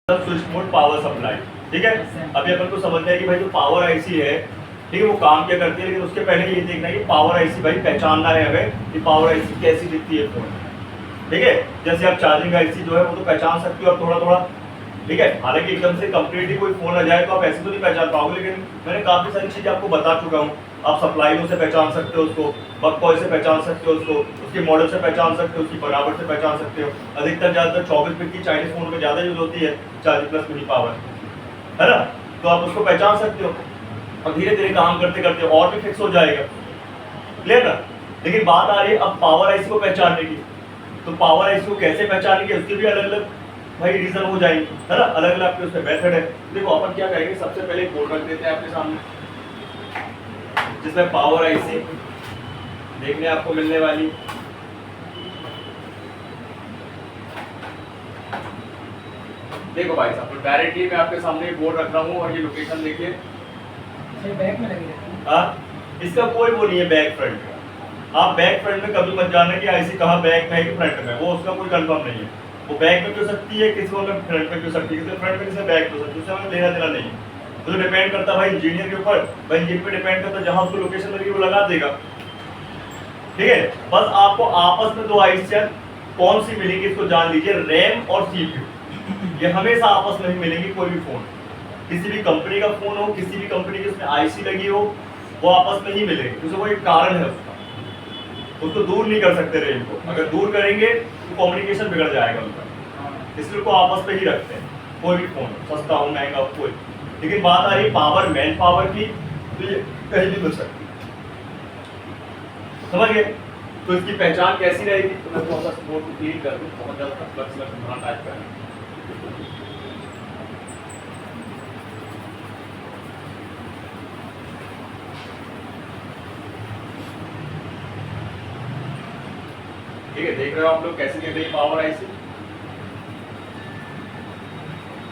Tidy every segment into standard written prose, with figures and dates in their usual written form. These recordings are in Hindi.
Switch mode power supply. ठीक है, अभी अपन को समझना है कि भाई जो पावर आईसी है, ठीक है, वो काम क्या करती है, लेकिन उसके पहले ये देखना है कि पावर आईसी भाई पहचानना है हमें कि पावर आईसी कैसी दिखती है फोन में। ठीक है, जैसे आप चार्जिंग आईसी जो है वो तो पहचान सकते हो आप थोड़ा थोड़ा। ठीक है, हालांकि एकदम से कंप्लीटली कोई फोन आ जाए तो आप ऐसे तो नहीं पहचान पाओगे, लेकिन मैंने काफी सारी चीजें आपको बता चुका हूँ। आप सप्लाईओं से पहचान सकते हो उसको, बककॉय से पहचान सकते हो उसको, उसके मॉडल से पहचान सकते हो, उसकी बनावट से पहचान सकते हो। अधिकतर ज्यादातर 24 बिट की चाइनीज फोन में ज्यादा यूज होती है 40+ मिली पावर, है ना, तो आप उसको पहचान सकते हो और धीरे धीरे काम करते करते और भी फिक्स हो जाएगा। क्लियर ना? लेकिन बात आ रही है अब पावर आईसी को पहचानने की। तो पावर आईसी को कैसे पहचानेंगे, उसके भी अलग अलग भाई रीजन हो जाएंगे, है ना, अलग अलग आपके उसमें मेथड है। देखो अपन क्या करेंगे, सबसे पहले एक बोर्ड रख देते हैं आपके सामने जिसमें पावर आईसी देखने आपको मिलने वाली। देखो भाई साहब, डायरेक्टली मैं आपके सामने बोर्ड रख रहा हूँ और ये लोकेशन देखिए। बैक में लगी हाँ, इसका कोई वो नहीं है बैक फ्रंट का। आप बैक फ्रंट में कभी मत जाना कि आईसी कहाँ बैक में है कि फ्रंट में, वो उसका कोई कंफर्म नहीं है। वो बैक में क्यों सकती है, किसी में फ्रंट में क्यों सकती है, किसी फ्रंट में किसी बैक में सकती है, उससे हमें लेना देना नहीं है। तो डिपेंड करता है भाई इंजीनियर के ऊपर, भाई इंजीनियर पे डिपेंड करता है, जहाँ उसको लोकेशन मिलेगी वो लगा देगा। ठीक है, बस आपको आपस में दो आईसी कौन सी मिलेगी इसको जान लीजिए, रैम और सीपीयू। ये हमेशा आपस में ही मिलेंगी, कोई भी फोन, किसी भी कंपनी का फोन हो, किसी भी कंपनी की उसमें आईसी लगी हो, वो आपस में ही मिलेंगे। उसका कोई कारण है उसका, उसको दूर नहीं कर सकते रैम को, अगर दूर करेंगे तो कम्युनिकेशन बिगड़ जाएगा उनका, इसलिए को आपस में ही रखते हैं। कोई भी फोन सस्ता हो महंगा हो कोई, लेकिन बात आ रही है पावर, मैन पावर की, तो ये कहीं भी मिल सकती है। समझ गए? तो इसकी पहचान कैसी रहेगी, तो मैं थोड़ा सा बोर्ड को क्लीन कर दूं, बहुत ज्यादा फ्लक्स लग टाइप का है। ठीक है, देख रहे हो आप लोग कैसे दिख रही है पावर आईसी,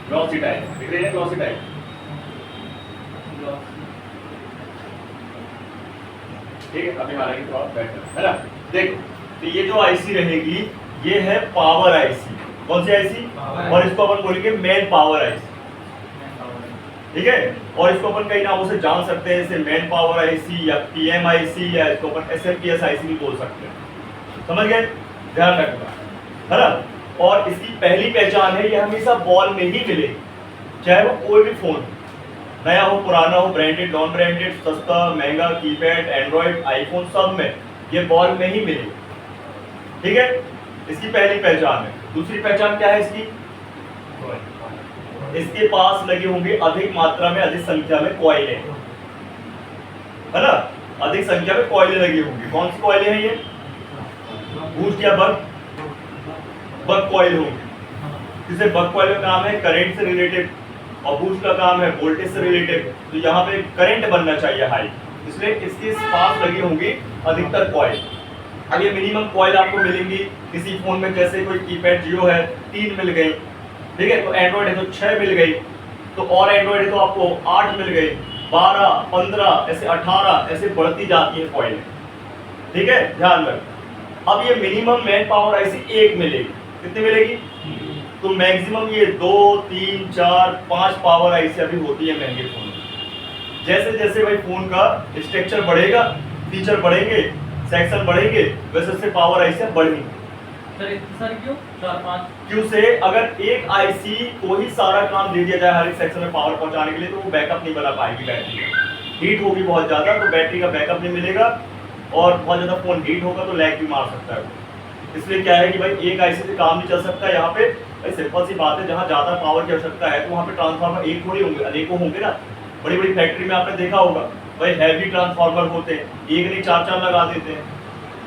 ग्लॉसी टाइप दिख रही है, ग्लॉसी टाइप। ठीक है, अभी हालांकि थोड़ा बेटर है ना। देखो, तो ये जो आईसी रहेगी ये है पावर आईसी। कौन सी आईसी? और इसको अपन बोलेंगे मेन पावर आईसी। ठीक है, और इसको अपन कई नामों से जान सकते हैं, जैसे मेन पावर आईसी या पीएम आईसी, या इसको अपन एसएमपीएस आईसी भी बोल सकते हैं। समझ गए? ध्यान रखना, है ना। और इसकी पहली पहचान है, ये हमेशा बॉल में ही मिलेगी, चाहे वो कोई भी फोन, नया हो पुराना हो, ब्रांडेड नॉन ब्रांडेड, सस्ता महंगा, कीपैड, एंड्रॉइड, आईफोन, सब में ये बॉल में ही मिलेगी। ठीक है, इसकी पहली पहचान है। दूसरी पहचान क्या है इसकी? इसके पास लगे होंगे अधिक मात्रा में, अधिक संख्या में कॉइलें, है ना, अधिक संख्या में कॉइलें लगी होंगी। कौन सी कॉइलें हैं ये? बूस्ट या बक, बक कॉइल होंगी। जिसे बक कॉइल का काम है करंट से रिलेटेड और बूस्ट का काम है वोल्टेज से रिलेटेड। तो यहाँ पे करंट बनना चाहिए हाई, इसलिए इसके पास लगी होंगी अधिकतर कॉइल। अब ये मिनिमम कॉइल आपको मिलेंगी किसी फोन में, जैसे कोई कीपैड जियो है 3 मिल गई, ठीक है, तो एंड्रॉइड है तो 6 मिल गई, तो और एंड्रॉइड है तो आपको 8 मिल गई, 12, 15, ऐसे 18, ऐसे बढ़ती जाती है कॉइल। ठीक है, ध्यान रखना। अब ये मिनिमम मैन पावर आईसी 1 मिलेगी, कितनी मिलेगी? तो मैक्सिमम ये 2, 3, 4, 5 पावर आईसी अभी होती है महंगे फोन में। जैसे जैसे भाई फोन का स्ट्रक्चर बढ़ेगा, फीचर बढ़ेंगे, सेक्शन बढ़ेंगे, वैसे वैसे पावर आईसी बढ़ेंगी। सर क्यों 4-5? क्यों से अगर एक आईसी को ही सारा काम दे दिया जाए हर एक सेक्शन में पावर पहुंचाने के लिए, तो वो बैकअप नहीं बना पाएगी बैटरी का, हीट होगी बहुत ज्यादा, तो बैटरी का बैकअप नहीं मिलेगा और बहुत ज्यादा फोन हीट होगा तो लैग भी मार सकता है। इसलिए क्या है कि भाई एक आईसी से काम नहीं चल सकता। यहाँ पे भाई सिंपल सी बात है, जहाँ ज्यादा पावर की आवश्यकता है तो वहाँ पे ट्रांसफार्मर एक थोड़ी होंगे, अनेकों होंगे ना। बड़ी बड़ी फैक्ट्री में आपने देखा होगा भाई हैवी ट्रांसफार्मर होते हैं, एक नहीं 4-4 लगा देते हैं।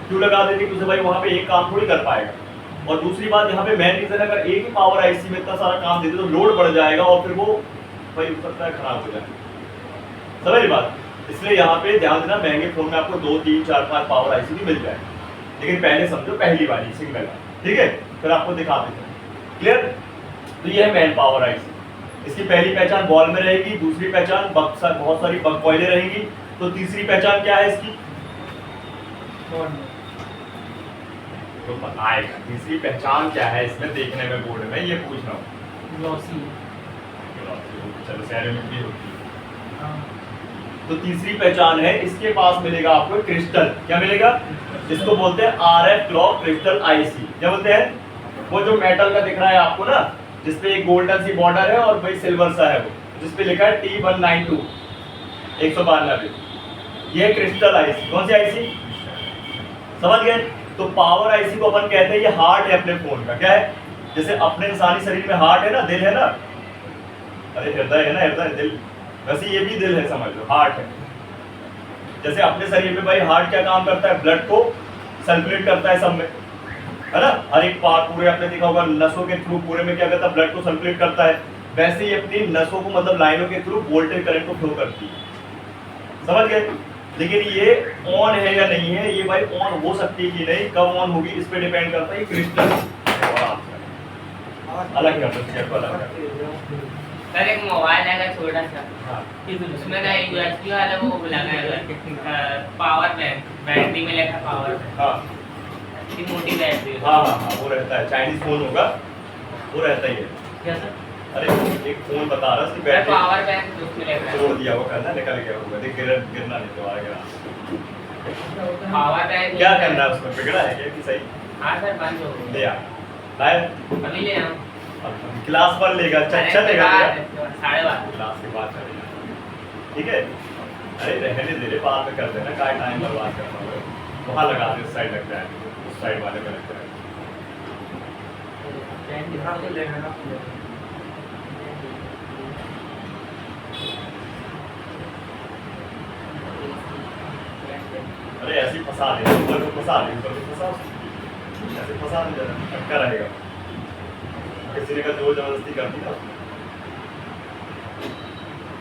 क्यों लगा देते हैं? क्योंकि भाई वहाँ पे एक काम थोड़ी कर पाएगा। और दूसरी बात यहाँ पे मेन रीजन, अगर एक ही पावर आईसी में इतना सारा काम देते तो लोड बढ़ जाएगा और फिर वो भाई हो सकता है खराब हो जाए। समझ बात? इसलिए यहाँ पे ध्यान देना, महंगे फोन में आपको 2, 3, 4, 5 पावर आईसी भी मिल जाए, लेकिन पहले समझो पहली वाली सिंगल, ठीक है, फिर आपको दिखा देते हैं। क्लियर? तो ये है मैन पावर आईसी। इसकी पहली पहचान बॉल में रहेगी, दूसरी पहचान बहुत सारी बक कॉइलें रहेंगी, तो तीसरी पहचान क्या है इसकी? तो बताएगा तीसरी पहचान क्या है इसमें देखने में बोर्ड में, ये पूछ रहा हूँ। ग्लॉसी चलो सेरेमिक भी होती है। हाँ तो तीसरी पहचान है, इसके पास मिलेगा आपको क्रिस्टल। क्या मिलेगा? जिसको बोलते हैं RF क्लॉक क्रिस्टल आईसी। क्या बोलते हैं? वो जो मेटल का दिख रहा है आपको ना, जिसपे एक गोल्डन सी बॉर्डर है और भाई सिल्वर सा है, वो जिसपे लिखा है T192 192, ये क्रिस्टल आईसी। कौन सी आईसी? समझ गए? तो पावर आईसी को अपन कहते हैं ये हार्ट है अपने फोन का। क्या है? जैसे अपने इंसानी शरीर में हार्ट है ना, दिल है ना, अरे हृदय है ना, हृदय दिल, वैसे ये भी दिल है, समझ लो हार्ट है। जैसे अपने शरीर में भाई हार्ट क्या काम करता है? ब्लड को सर्कुलेट करता है सब में, है ना, हर एक पार्ट पूरे अपने देखा होगा नसों के थ्रू पूरे में क्या करता है? ब्लड को सर्कुलेट करता है। वैसे ही अपनी नसों को मतलब लाइनों के थ्रू वोल्टेज करंट को फ्लो करती है। समझ गए? लेकिन ये ऑन है या नहीं है, ये भाई ऑन हो सकती है कि नहीं, कब ऑन होगी इस पे डिपेंड करता है। क्रिस्टल अलग कर सकते हैं, अलग कर। सर एक मोबाइल है छोटा सा, हाँ उसमें ना यूएसबी वाला वो लगा है, पावर बैंक, बैटरी में लगा पावर बैंक, हाँ इतनी मोटी बैटरी है। हाँ हाँ, वो रहता है, चाइनीज फोन होगा, वो रहता ही है। क्या सर? अरे एक फोन बता रहा उसकी सर बैटरी पावर बैंक उसमें लगा तोड़ है, दिया, वो करना निकल गया होगा, देख गिरना नहीं तो आएगा। पावर बैंक क्या करना है उसमें? बिगड़ा है क्या कि सही? हाँ सर बंद हो ले गया, आ लाए, अभी ले आओ। क्लास पर लेगा, अच्छा लेगा अरे भैया। 12:30 क्लास के बाद चलेगा, ठीक है? अरे रहने दे रहे, बाद में कर देना, क्या टाइम बर्बाद करना है? वहाँ लगा दे, उस साइड लग जाए, उस साइड वाले में लग जाए। अरे ऐसे ही फंसा दे, ऊपर को फंसा दे, ऊपर को फंसा, ऐसे फंसा दे, जरा अटका रहेगा। किसी ने का जोर जबरदस्ती कर दी ना,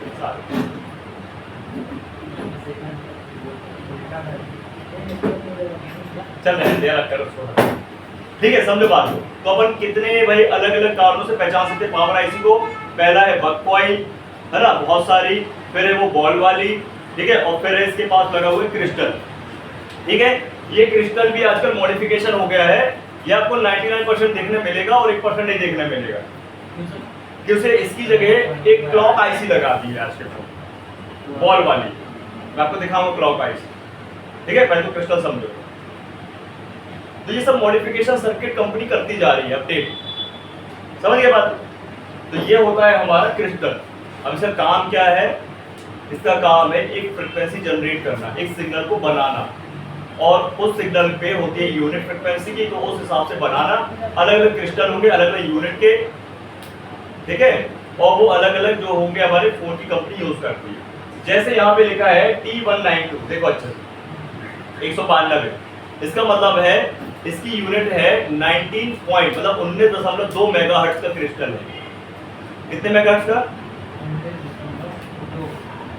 फंसा दे। चल रहे हैं, रख कर उसको, ठीक है? समझो बात को। तो अपन कितने भाई अलग अलग कारणों से पहचान सकते हैं पावर आईसी को? पहला है बक कॉइल, है ना, बहुत सारी, फिर है वो बॉल वाली, ठीक है, और फिर है इसके पास लगा हुआ है क्रिस्टल, ठीक है? ये क्रिस्टल भी आजकल मॉडिफिकेशन हो गया है, ये आपको 99% देखने मिलेगा और 1% नहीं देखने मिलेगा, कि उसे इसकी जगह एक क्लॉक आईसी लगा दी है आज के फोन, बॉल वाली। मैं आपको दिखाऊंगा क्लॉक आईसी, ठीक है? पहले तो क्रिस्टल समझो। तो ये सब मॉडिफिकेशन सर्किट कंपनी करती जा रही है, अपडेट, समझ गए बात? तो ये होता है हमारा क्रिस्टल। अब इसका काम क्या है? इसका काम है एक फ्रिक्वेंसी जनरेट करना, एक सिग्नल को बनाना, और उस सिग्नल पे होती है यूनिट फ्रिक्वेंसी की, तो उस हिसाब से बनाना। अलग अलग क्रिस्टल होंगे अलग अलग यूनिट के, ठीक है? और वो अलग अलग जो होंगे हमारे फोन की कंपनी यूज करती है। जैसे यहाँ पे लिखा है T192, देखो अच्छे से 192, इसका मतलब है इसकी यूनिट है 19 पॉइंट, मतलब 19.2 मेगाहर्ट्ज का क्रिस्टल है। कितने मेगाहर्ट्ज का?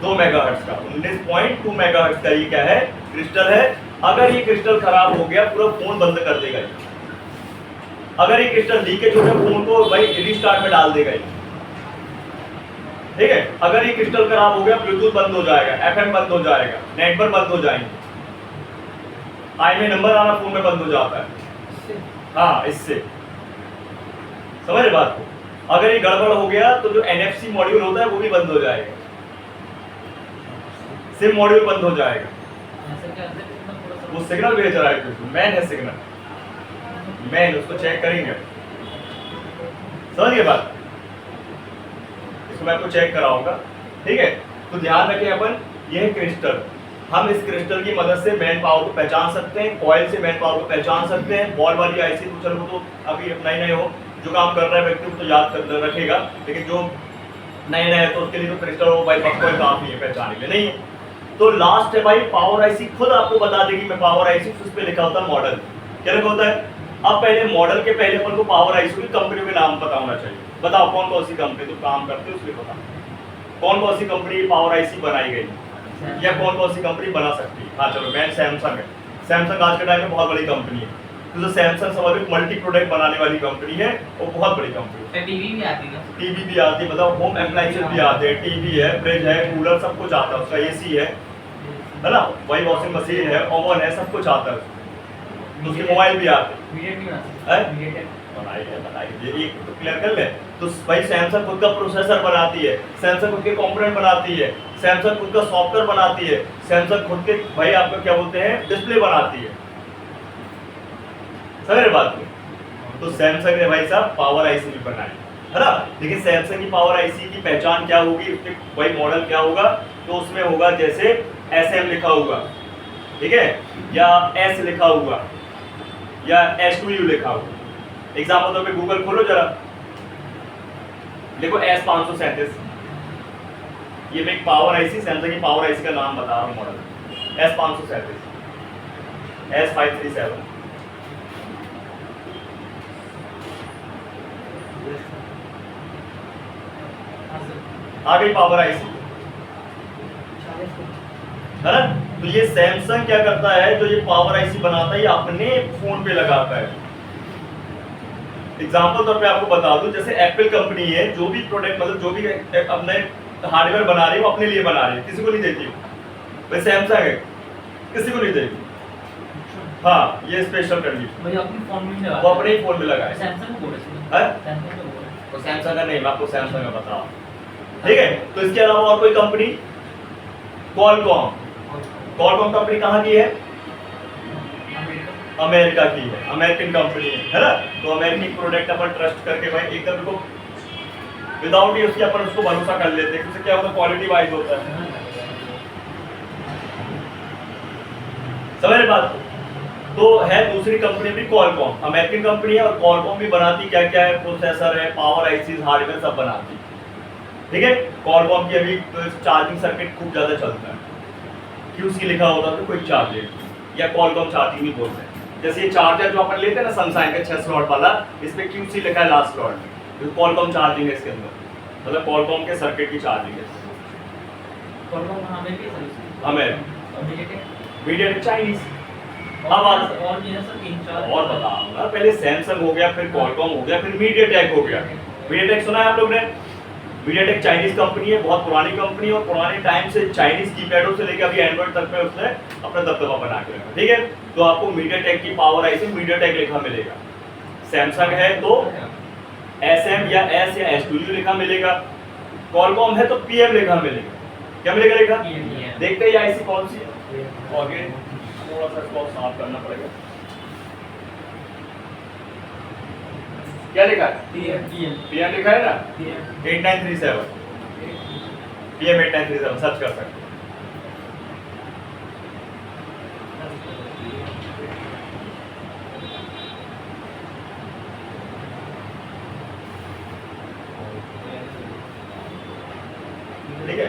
2 मेगाहर्ट्ज का, 19.2 मेगाहर्ट्ज का ये क्या है? क्रिस्टल है। अगर ये क्रिस्टल खराब हो गया पूरा फोन बंद कर देगा ये। अगर ये क्रिस्टल लीकेज हो गया फोन को भाई रिस्टार्ट में डाल देगा ये, ठीक है? अगर ये क्रिस्टल खराब हो गया ब्लूटूथ बंद हो जाएगा, FM बंद हो जाएगा, नेटवर्क बंद हो जाएंगे, IMEI नंबर आना फोन में बंद हो जाता है। हाँ, इससे समझ रहे बात को? अगर ये गड़बड़ हो गया तो जो NFC मॉड्यूल होता है वो भी बंद हो जाएगा, सिम मॉड्यूल बंद हो जाएगा। वो सिग्नल भेज रहा है, मैन है सिग्नल, मैन, उसको चेक करेंगे, समझ गए बात? इसको मैं आपको चेक कराऊंगा, ठीक है? तो ध्यान रखें अपन, ये है क्रिस्टल। हम इस क्रिस्टल की मदद से मैन पावर को पहचान सकते हैं, कॉइल से मैन पावर को पहचान सकते हैं। बॉल वाली आईसी तो चलो तो अभी नए हो, जो काम कर रहा है व्यक्ति तो याद कर रखेगा, लेकिन जो नए है तो उसके लिए तो क्रिस्टल हो भाई कॉइल काफी है पहचानने के लिए, नहीं है। तो लास्ट है भाई पावर आईसी, खुद आपको बता देगी मैं पावर आईसी, उस पे लिखा होता है मॉडल, क्या लिखा होता है? अब पहले मॉडल के पहले अपन को पावर आईसी की कंपनी के नाम पता होना चाहिए। बताओ कौन कौन सी कंपनी तो काम करते हो, उसके बताओ कौन कौन सी कंपनी पावर आईसी बनाई गई या कौन कौन सी कंपनी बना सकती है। हाँ चलो, मैं सैमसंग है, सैमसंग आज के टाइम में बहुत बड़ी कंपनी है, तो सैमसंग समझ मल्टी प्रोडक्ट बनाने वाली कंपनी है और बहुत बड़ी कंपनी है। टीवी भी आती है, टीवी भी आती है, मतलब होम अप्लायंसेस भी आते हैं, टीवी है, फ्रिज है, कूलर, सब कुछ आता है उसका, एसी है ना, वही वॉशिंग मशीन है, ओवन है, सब कुछ आता है। उसके मोबाइल भी आते हैं, बताइए एक तो क्लियर कर ले। तो भाई सैमसंग खुद का प्रोसेसर बनाती है, सैमसंग खुद के कंपोनेंट बनाती है, सैमसंग खुद का सॉफ्टवेयर बनाती है, सैमसंग खुद के भाई आपको क्या बोलते हैं डिस्प्ले बनाती है। समझ रहे बात को? तो सैमसंग ने भाई साहब पावर आईसी भी बनाई है ना। लेकिन सैमसंग की पावर आईसी की पहचान क्या होगी, उसके भाई मॉडल क्या होगा, तो उसमें होगा जैसे SM लिखा होगा, ठीक है, या S लिखा हुआ, या S2U लिखा हुआ। एग्जाम्पल तौर पे गूगल खोलो जरा, देखो S537, ये मैं एक पावर आईसी, सैमसंग की पावर आईसी का नाम बता रहा हूँ मॉडल, S537, S537। आ गई पावर आईसी, है ना। तो ये सैमसंग क्या करता है, जो ये पावर आईसी बनाता है ये अपने फोन पे लगाता है। एग्जाम्पल तौर पे आपको बता दूं, जैसे एप्पल कंपनी है, जो भी प्रोडक्ट मतलब जो भी अपने हार्डवेयर बना रही है वो अपने लिए बना रही है, किसी को नहीं देती। वैसे सैमसंग है, किसी को नहीं देती। हाँ, ये स्पेशल कंडीशन भाई अपनी फोन में लगा, वो अपने ही फोन में लगाए। सैमसंग को बोले है? सैमसंग को बोले। तो सैमसंग का नहीं, मैं आपको सैमसंग का बता रहा हूं, ठीक है। तो इसके अलावा और कोई कंपनी, क्वालकॉम। क्वालकॉम कंपनी कहाँ की है? अमेरिका की है, अमेरिकन कंपनी है ना। तो अमेरिकन प्रोडक्ट अपन ट्रस्ट करके भाई एकदम को विदाउट ही उसकी अपन उसको भरोसा कर लेते हैं, क्योंकि क्या होता है क्वालिटी वाइज होता है। समझ रहे बात? तो है दूसरी कंपनी भी क्वालकॉम, अमेरिकन कंपनी है, और क्वालकॉम भी बनाती क्या क्या है, प्रोसेसर है, पावर आईसीज, हार्डवेयर सब बनाती है, ठीक है। क्वालकॉम की अभी चार्जिंग सर्किट खूब ज्यादा चलता है, QC लिखा होता है तो कोई चार्जर, या क्वालकॉम चार्जिंग भी बोलते हैं। जैसे ये चार्जर जो अपन लेते हैं ना सनशाइन का 6 स्लॉट वाला, इसमें QC लिखा है लास्ट स्लॉट में, तो क्वालकॉम चार्जिंग है इसके अंदर, मतलब क्वालकॉम के सर्किट की चार्जिंग है। क्वालकॉम हमें भी सर्विस हमें मीडियाटेक चाइनीज। अब और ये सब 3-4 और बताऊंगा, पहले सैमसंग हो गया, फिर क्वालकॉम हो गया, फिर मीडियाटेक हो गया। मीडियाटेक सुना है आप लोग ने? मीडियाटेक चाइनीज कंपनी है, बहुत पुरानी कंपनी है, और पुराने टाइम से चाइनीज कीपैडों से लेकर अभी एंड्रॉइड तक में उसने अपना दबदबा बना के रखा, ठीक है। तो आपको मीडियाटेक की पावर आईसी मीडियाटेक लिखा मिलेगा। सैमसंग है तो SM या S या S2U लिखा मिलेगा। क्वालकॉम है तो PM लिखा मिलेगा। क्या मिलेगा लिखा? देखते हैं ये आईसी कौन सी है। आगे थोड़ा सा इसको साफ करना पड़ेगा। क्या लिखा है? PM लिखा है ना, 8937, PM 8937 सर्च कर सकते हैं। ठीक है,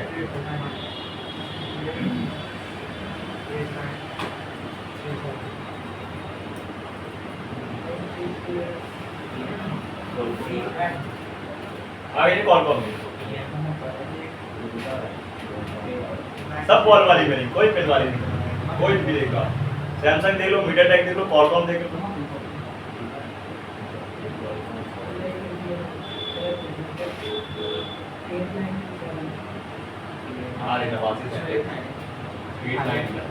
आगे कॉलकॉम में सब बॉल वाली मिलेगी, कोई पिन वाली नहीं, कोई भी देगा। सैमसंग देख लो, मीडियाटेक देख लो, कॉलकॉम देख लो। अरे नवासी से 899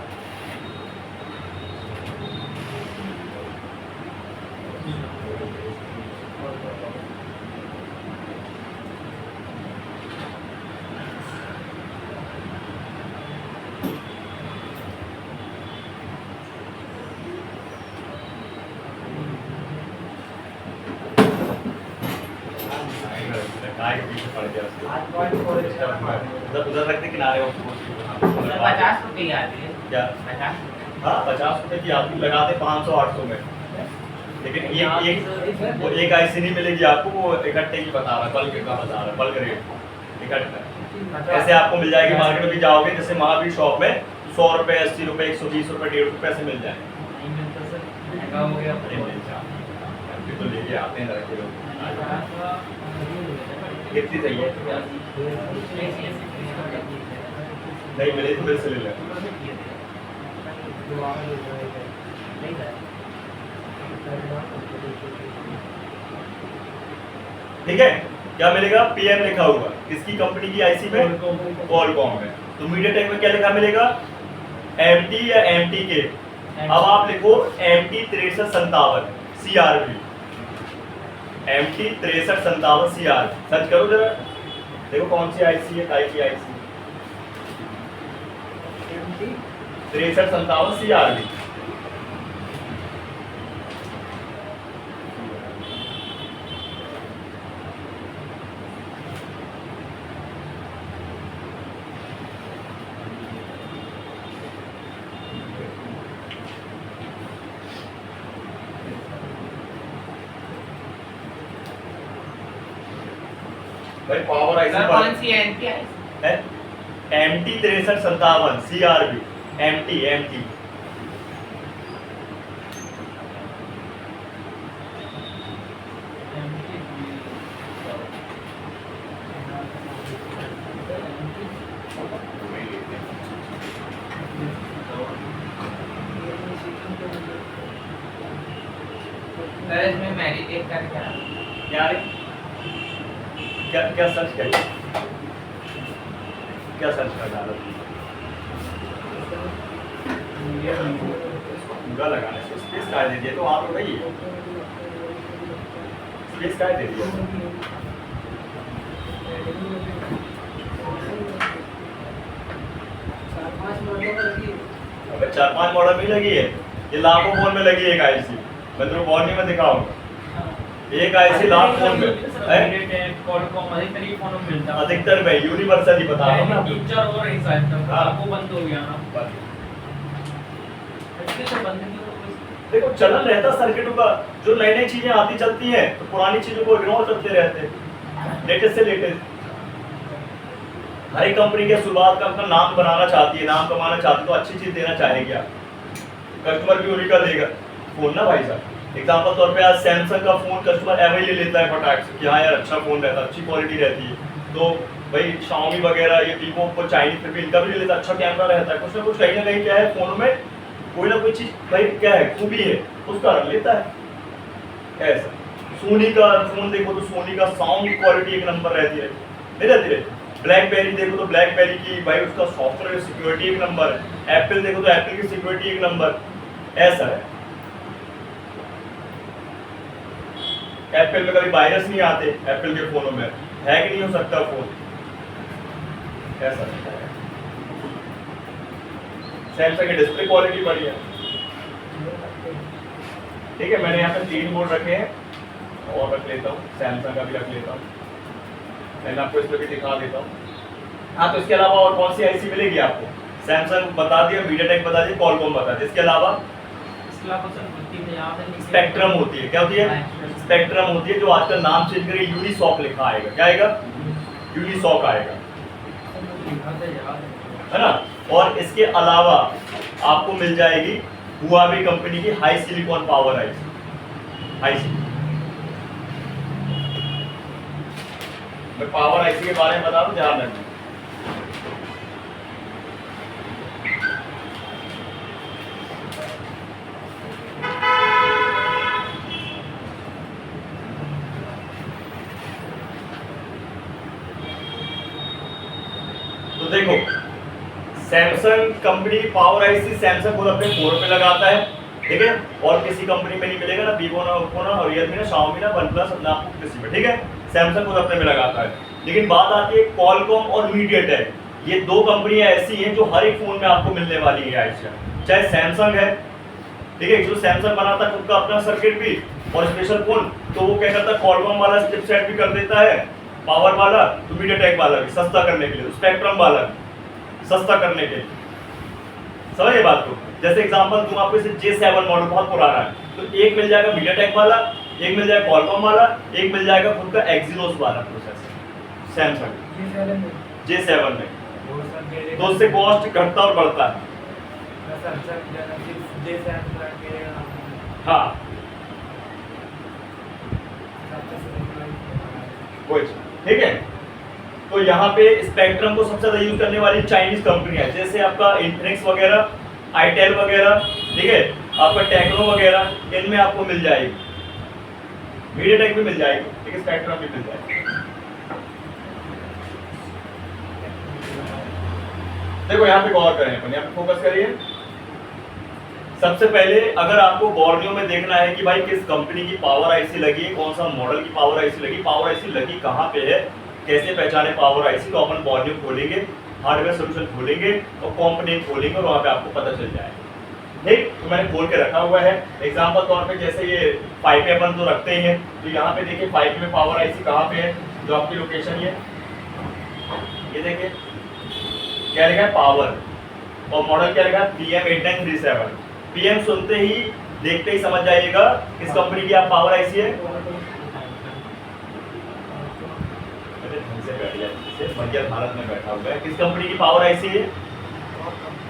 उधर रखते किनारे 50 रुपए की आती है क्या? 50। हाँ 50 रुपए की आती, लगाते 500-800 में, लेकिन वो एक आईसी नहीं मिलेगी आपको, वो इकट्ठे की बता रहा है, बल्क का बता रहा है, बल्क रेट इकट्ठा। ऐसे आपको मिल जाएगी, मार्केट में भी जाओगे जैसे महावीर शॉप में 100 रुपए, 80 रुपए, 120 रुपए, 150 रुपए से मिल जाएंगे। तो लेके आते हैं लड़के लोग। कितनी चाहिए? नहीं मिले तो फिर से ले लें। ठीक है, क्या मिलेगा? PM लिखा होगा, किसकी कंपनी की आईसी में? क्वालकॉम में। तो मीडियाटेक में क्या लिखा मिलेगा? MT या MTK। अब आप लिखो MT 6357 CRB, MT 6357 CR search करो जरा, देखो कौन सी आईसी है, टाइप की आईसी 6357 CR भी। भाई पावर आईसी सर कौन सी एनपी आई है MT 6357 CR भी, MT सर इसमें मेडिटेट कर क्या यार क्या क्या सर्च करिए, क्या सर्च कर डाला पूरा लगाने से स्पेस का दे दिया तो वहां पे वही है, स्पेस का दे दिया। अबे 4-5 मॉडल में लगी है, ये लाखों फोन में लगी है एक आईसी, मैं तेरे को वार्निंग में दिखाऊंगा, एक आईसी लाख फोन में है, कॉलकॉम अधिकतर ये फोन में मिलता है। अधिकतर में यूनिवर्सल ही बता रहा हूं मैं तीन चार और ही शायद तक हाँ। आपको बंद हो गया ना। आपको। इसके तो बंद नहीं हो कोई। देखो चलन रहता सर्किटों का, जो नई नई चीजें आती चलती हैं तो पुरानी चीजों को इग्नोर करते रहते हैं, लेटेस्ट से लेटेस्ट। हर एक कंपनी के शुरुआत का अपना नाम बनाना चाहती है, नाम कमाना चाहती है, तो अच्छी चीज देना चाहेगी आप, कस्टमर भी उन्हीं का देगा फोन ना भाई साहब। एग्जाम्पल तौर पे आज सैमसंग का फोन कस्टमर एवरी ले लेता है फटाक से कि हाँ यार अच्छा फोन रहता है, अच्छी क्वालिटी रहती है, तो भाई Xiaomi वगैरह ये Vivo को चाइनीज फिर भी इनका भी ले लेता है, अच्छा कैमरा रहता है, कुछ ना कुछ कहीं ना कहीं क्या है फोनों में कोई ना कोई चीज भाई क्या है खूबी है, उसका रख लेता है ऐसा। सोनी का फोन देखो तो सोनी का साउंड क्वालिटी एक नंबर रहती है, नहीं रहती है। ब्लैकबेरी देखो तो ब्लैकबेरी की भाई उसका सॉफ्टवेयर सिक्योरिटी एक नंबर है। एप्पल देखो तो एप्पल की सिक्योरिटी एक नंबर, ऐसा है। एप्पल में कभी वायरस नहीं आते, एप्पल के फोनों में हैक नहीं हो सकता फोन, ऐसा है। सैमसंग की डिस्प्ले क्वालिटी बढ़िया, ठीक है। मैंने यहाँ पे 3 बोर्ड रखे हैं और रख लेता हूँ, सैमसंग का भी रख लेता हूँ, मैं आपको इसमें भी दिखा देता हूँ। हाँ तो इसके अलावा और कौन सी आईसी मिलेगी आपको? सैमसंग बता दिया, मीडियाटेक बता दिया, क्वालकॉम बता दिया। इसके अलावा स्पेक्ट्रम होती है, क्या होती है? स्पेक्ट्रम होती है, जो आजकल नाम चेंज करके यूनिसॉक लिखा आएगा, क्या आएगा? यूनिसॉक आएगा, है ना। और इसके अलावा आपको मिल जाएगी हुआवे कंपनी की high silicon power IC, high silicon. मैं पावर आईसी के बारे में बता दूं, ध्यान रखना। तो देखो सैमसंग कंपनी की पावर आईसी सैमसंग खुद अपने फोन पे लगाता है, ठीक है। और किसी कंपनी में नहीं मिलेगा, ना वीवो ना ओप्पो ना रियलमी ना शाओमी ना वनप्लस ना आपको किसी में, ठीक है। सैमसंग खुद अपने में लगाता है। लेकिन बात आती है क्वालकॉम और मीडियाटेक, ये 2 कंपनियां ऐसी हैं जो हर एक फोन में आपको मिलने वाली है आईसी। चाहे सैमसंग है, ठीक है, जो सैमसंग बनाता है खुद का अपना सर्किट भी और स्पेशल फोन, तो वो क्या करता है क्वालकॉम वाला चिपसेट भी कर देता है पावर वाला, तो मीडियाटेक वाला भी सस्ता करने के लिए, स्पेक्ट्रम वाला सस्ता करने के लिए, समझिए बात को। जैसे एग्जांपल दूं आपको, इसे J7 मॉडल बहुत पुराना है, तो एक मिल जाएगा मीडियाटेक वाला, एक मिल जाएगा क्वालकॉम वाला, एक मिल जाएगा खुद का एक्सिनोस वाला प्रोसेसर सैमसंग J7 में। तो उससे कॉस्ट घटता और बढ़ता है। हाँ वही, ठीक है। तो यहाँ पे स्पेक्ट्रम को सबसे ज्यादा यूज करने वाली चाइनीज कंपनियां है, जैसे आपका इन्फिनिक्स वगैरह, आईटेल वगैरह, ठीक है, आपका टेक्नो वगैरह, इनमें आपको मिल जाएगी। मीडियाटेक भी मिल जाएगी, ठीक है, स्पेक्ट्रम भी मिल जाएगी। देखो यहाँ पे गौर करें अपन, यहाँ पे फोकस करिए। सबसे पहले अगर आपको बोर्नियो में देखना है कि भाई किस कंपनी की पावर आईसी लगी है, कौन सा मॉडल की पावर आईसी लगी, पावर आईसी लगी कहाँ पे है, कैसे पहचाने पावर आईसी, तो अपन बोर्नियो खोलेंगे, हार्डवेयर सोल्यूशन खोलेंगे और कंपोनेंट खोलेंगे और वहाँ पे आपको पता चल जाएगा। ठीक, तो मैंने खोल के रखा हुआ है। एग्जाम्पल तौर पे जैसे ये 5 पे अपन तो रखते ही हैं, तो यहाँ पे देखिए 5 में पावर आईसी कहाँ पे है, जो आपकी लोकेशन ये देखिए क्या लिखा है पावर, और मॉडल क्या लिखा है PM8937। PM सुनते ही देखते ही समझ जाइएगा किस कंपनी की आप पावर आईसी है। मध्य भारत में बैठा हुआ है, किस कंपनी की पावर आईसी है।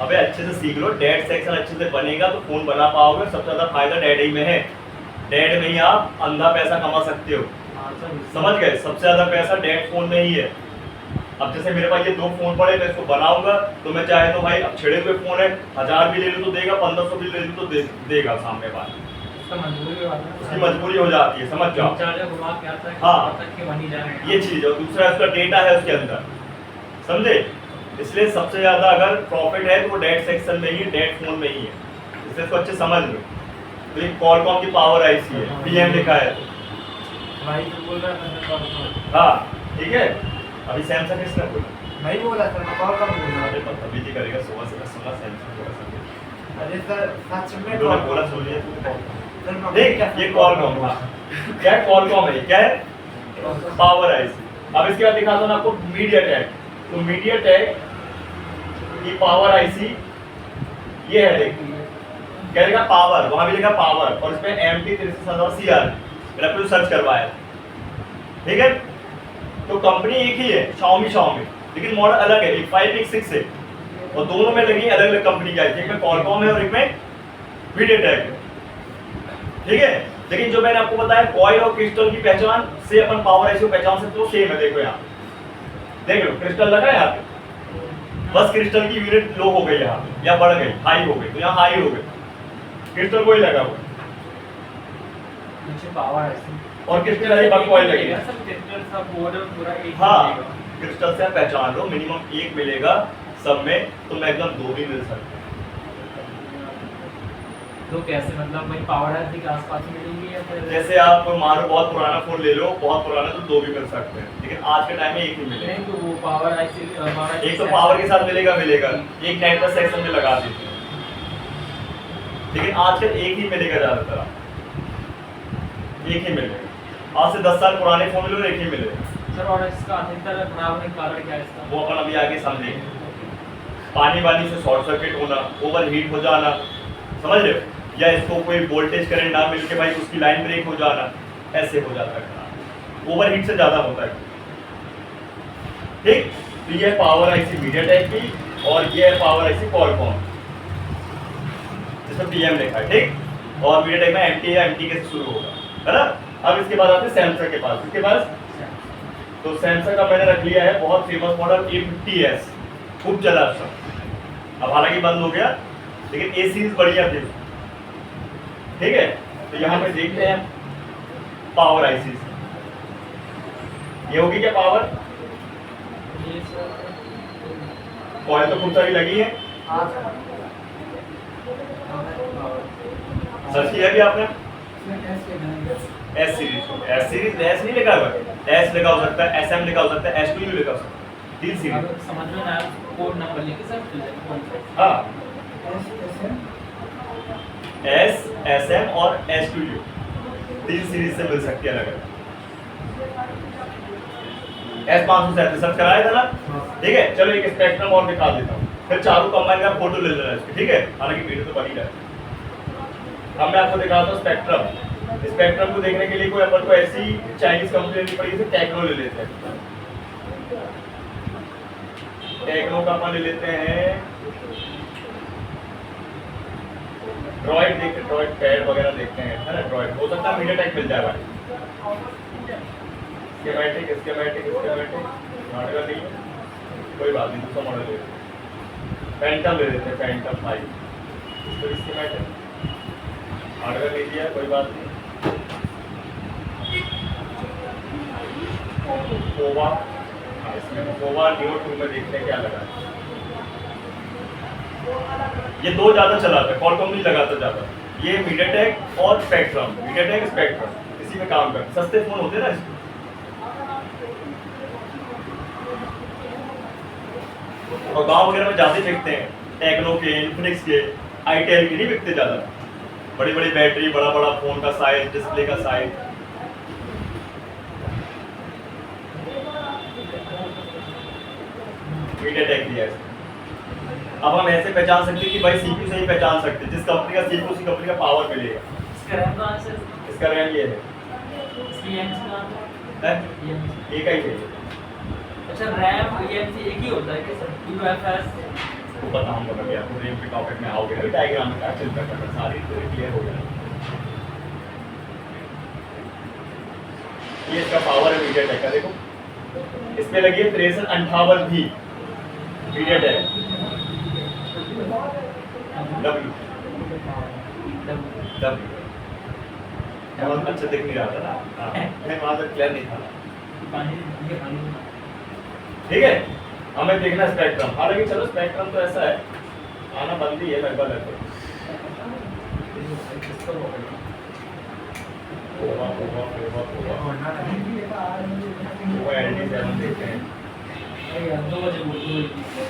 अबे अच्छे से सीख लो, डेट सेक्शन अच्छे से बनेगा तो फोन बना पाओगे। सबसे ज्यादा फायदा डेड ही में है, डेड में ही आप अंधा पैसा कमा सकते हो, समझ गए। सबसे ज्यादा पैसा डेड फोन में ही है। अब जैसे मेरे पास ये 2 फोन पड़े, मैं इसको बनाऊंगा तो मैं चाहे तो भाई अब छिड़े हुए फोन है, 1000 भी ले लूँ तो देगा, 1500 भी ले लूँ तो देगा सामने बात, उसकी मजबूरी हो जाती है, समझ जाओ। हाँ, ये चीज और दूसरा इसका डेटा है उसके अंदर, समझे। इसलिए सबसे ज्यादा अगर प्रॉफिट है तो वो डेट सेक्शन में ही, डेट फोन में ही है, इसलिए इसको अच्छे समझ लो। तो ये क्वालकॉम की पावर आईसी है, PM लिखा है। हाँ ठीक है, अभी सैमसंग इसने बोला नहीं बोला सर, मैं कॉल कब बोल रहा हूँ। अभी जी करेगा, सुबह से सुना सैमसंग बोला, अरे सर सच में दोनों कॉल बोला सुनिए। सर देख ये कॉलकॉम, हाँ क्या है कॉलकॉम है, क्या है पावर आईसी। अब इसके बाद दिखाता हूँ आपको मीडियाटेक। तो मीडियाटेक की पावर आईसी ये है, देखिए क्या लिखा पावर, वहां भी लिखा पावर और इसमें MT370CR मैंने आपको सर्च करवाया, ठीक है। तो कंपनी एक ही है, Xiaomi, लेकिन मॉडल अलग है, एक 5 एक 6 है और दोनों में लगी अलग अलग कंपनी की आईसी, एक में कॉलकॉम है और एक में मीडियाटेक है, ठीक है। लेकिन जो मैंने आपको बताया कॉइल और क्रिस्टल की पहचान से अपन पावर आईसी को पहचान सकते हो, सेम है। देखो यहाँ देख लो क्रिस्टल लगा है यहाँ पे, बस क्रिस्टल की यूनिट लो हो गई यहाँ या बढ़ गई, हाई हो गई, तो यहाँ हाई हो गई, क्रिस्टल को ही लगा हुआ और क्रिस्टल वाली बात कॉइल लगी है। हाँ, क्रिस्टल से आप पहचान लो, मिनिमम 1 मिलेगा सब में, तो मैक्सिमम 2 भी मिल सकते हैं। तो कैसे मतलब भाई पावर आईसी के आसपास मिलेंगी या फिर जैसे आप मानो बहुत पुराना फोन ले लो, बहुत पुराना तो 2 भी मिल सकते हैं, लेकिन आज के टाइम में 1 ही मिलेगा। नहीं तो वो पावर आईसी एक तो पावर के साथ मिलेगा, एक नेट का सेक्शन में लगा देते हैं, लेकिन आजकल 1 ही मिलेगा ज्यादातर, 1 ही मिलेगा। आज से 10 साल पुराने फोन लो 1 ही मिलेगा। सर और इसका अधिकतर खराब होने का कारण क्या है इसका? वो अपन अभी आगे समझेंगे। पानी वानी से शॉर्ट सर्किट होना, ओवर हीट हो जाना, समझ रहे हो, या इसको कोई वोल्टेज करंट ना मिल के भाई उसकी लाइन ब्रेक हो जाना, ऐसे हो जाता है खराब, ओवर हीट से ज्यादा होता है, ठीक। तो ये पावर आईसी मीडियाटेक की और ये है पावर आईसी कॉलकॉम, जिसमें PM लिखा है, ठीक। और मीडियाटेक में MT या MT के शुरू होगा, है ना। अब इसके बाद आते हैं सैमसंग के पास, इसके पास तो सैमसंग का मैंने रख लिया है बहुत फेमस मॉडल A50s, खूब चला था, अब हालांकि बंद हो गया, लेकिन A सीरीज बढ़िया थी, ठीक है। तो यहाँ पे देखते हैं पावर आईसी, ये होगी क्या पावर, कॉइल तो खूब सारी लगी है, सर्च किया भी आपने S सीरीज S नहीं लिखा हुआ, S लिखा हो सकता है, SM लिखा हो सकता है, S2U लिखा हो सकता है, 3 सीरीज समझ में ना कोड नंबर लेके सर हाँ S, SM और S2U 3 सीरीज से मिल सकती है अलग अलग। S537 सर्च कराया था ना, ठीक है। चलो एक स्पेक्ट्रम और दिखा देता हूँ, फिर चारों कंबाइन का फोटो ले लेना इसके, ठीक है। हालांकि वीडियो तो बनी है। अब मैं आपको दिखाता हूँ स्पेक्ट्रम। स्पेक्ट्रम को देखने के लिए कोई अपन को ऐसी चाइनीज कंपनी लेनी पड़ेगी, तो टेक्नो ले लेते हैं, टेक्नो का अपन ले लेते हैं, ड्रॉइड देखते, ड्रॉइड पैड वगैरह देखते हैं, है ना। ड्रॉइड हो सकता है मीडियाटेक मिल जाएगा, स्कीमेटिक मॉडल नहीं है, कोई बात नहीं, दूसरा मॉडल ले लेते हैं, फैंटम ले लेते हैं, फैंटम 5, तो स्कीमेटिक मॉडल ले लिया, कोई बात नहीं। पोवा, इसमें पोवा Neo 2 में देखते हैं क्या लगा है, ये दो ज्यादा चलाता है, क्वालकॉम नहीं लगाता ज्यादा। ये मीडियाटेक और स्पेक्ट्रम, मीडियाटेक स्पेक्ट्रम इसी में काम करते, सस्ते फोन होते हैं ना इसमें। और गांव वगैरह में ज्यादा बिकते हैं, टेक्नो के, इन्फिनिक्स के, आईटेल के नहीं बिकते ज्यादा। बड़ी बड़ी बैटरी, बड़ा बड़ा फोन का साइज, डिस्प्ले का साइज। मीडियाटेक दिया है। अब हम ऐसे पहचान सकते हैं कि भाई सीपीयू से ही पहचान सकते हैं, जिस कंपनी का सीपीयू उसी कंपनी का पावर मिलेगा। इसका रैम कहाँ से? इसका रैम ये है, इसकी EMC कहाँ है? EMC? एक ही है। अच्छा, रैम EMC एक ही होता है क्या सर? UFS? वो बताऊंगा मैं आपको, रैम के टॉपिक में आओगे अभी डायग्राम में क्या चलता है, सारी थ्योरी क्लियर हो जाएगी। ये इसका पावर है मीडियाटेक का, देखो इसमें लगी है 6358 भी मीडियाटेक W बहुत अच्छा दिख नहीं रहा था ना, मैं वहां तक क्लियर नहीं था। ठीक है, हमें देखना स्पेक्ट्रम। हालांकि चलो स्पेक्ट्रम तो ऐसा है, आना बंद ही है लगभग है। वो LD7 देखते हैं। अरे यार 2 बजे बोल 2 बजे।